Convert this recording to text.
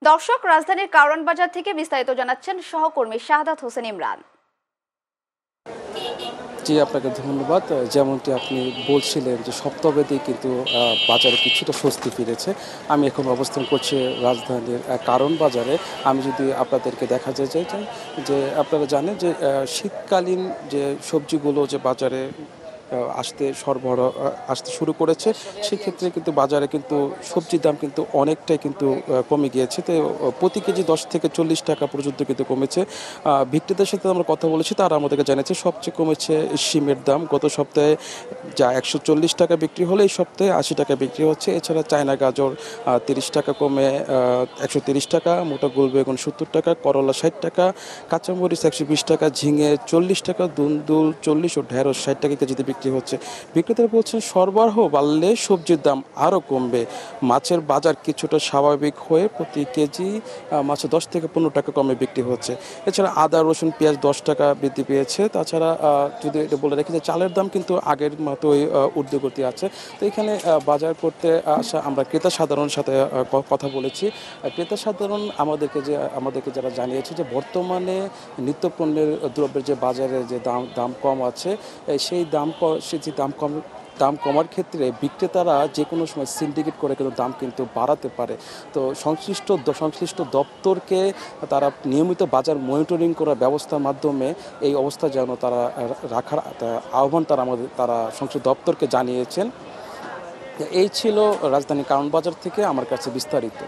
দর্শক, রাজধানীর কারওয়ান বাজার থেকে বিস্তারিত জানাচ্ছেন সহকর্মী শাহাদাত হোসেন ইমরান। জি, আপনাকে ধন্যবাদ। যেমনটি আপনি বলছিলেন যে সপ্তাহব্যাপী কিন্তু বাজারে কিছুটা স্বস্তি ফিরেছে। আমি এখন অবস্থান করছি রাজধানীর কারওয়ান বাজারে। আমি যদি আপনাদেরকে দেখা যায় যে আপনারা জানেন যে শীতকালীন যে সবজিগুলো যে বাজারে আসতে শুরু করেছে, সেক্ষেত্রে কিন্তু বাজারে কিন্তু সবজির দাম কিন্তু অনেকটাই কিন্তু কমে গিয়েছে। তো প্রতি কেজি ১০ থেকে ৪০ টাকা পর্যন্ত কিন্তু কমেছে। বিক্রেতাদের সাথে আমরা কথা বলেছি, তারা আমাদেরকে জানিয়েছে সবচেয়ে কমেছে শিমের দাম। গত সপ্তাহে যা ১৪০ টাকা বিক্রি হলে এই সপ্তাহে ৮০ টাকা বিক্রি হচ্ছে। এছাড়া চায়না গাজর ৩০ টাকা কমে ১৩০ টাকা, মোটা গোলবেগুন ৭০ টাকা, করলা ৬০ টাকা, কাঁচামরিচ ১২০ টাকা, ঝিঙে ৪০ টাকা, দুন্দুল ৪০ ও ঢেঁড়স ৬০ টাকা কেজিতে বিক্রি হচ্ছে। বিক্রেতারা বলছেন সরবরাহ বাড়লে সবজির দাম আরও কমবে। মাছের বাজার কিছুটা স্বাভাবিক হয়ে প্রতি কেজি মাছে ১০ থেকে ১৫ টাকা কমে বিক্রি হচ্ছে। এছাড়া আদা, রসুন, পেঁয়াজ ১০ টাকা বৃদ্ধি পেয়েছে। তাছাড়া যদি এটা বলে রাখি যে চালের দাম কিন্তু আগের মতোই ঊর্ধ্বগতি আছে। তো এখানে বাজার করতে আসা আমরা ক্রেতা সাধারণের সাথে কথা বলেছি। ক্রেতা সাধারণ আমাদেরকে যারা জানিয়েছে যে বর্তমানে নিত্যপণ্যের দ্রব্যের যে বাজারে যে দাম কম আছে, সেই যে দাম কমার ক্ষেত্রে বিক্রেতারা যে কোনো সময় সিন্ডিকেট করে কিন্তু দাম কিন্তু বাড়াতে পারে। তো সংশ্লিষ্ট দপ্তরকে তারা নিয়মিত বাজার মনিটরিং করার ব্যবস্থার মাধ্যমে এই অবস্থা যেন তারা রাখার আহ্বান তারা সংশ্লিষ্ট দপ্তরকে জানিয়েছেন। এই ছিল রাজধানী কারওয়ান বাজার থেকে আমার কাছে বিস্তারিত।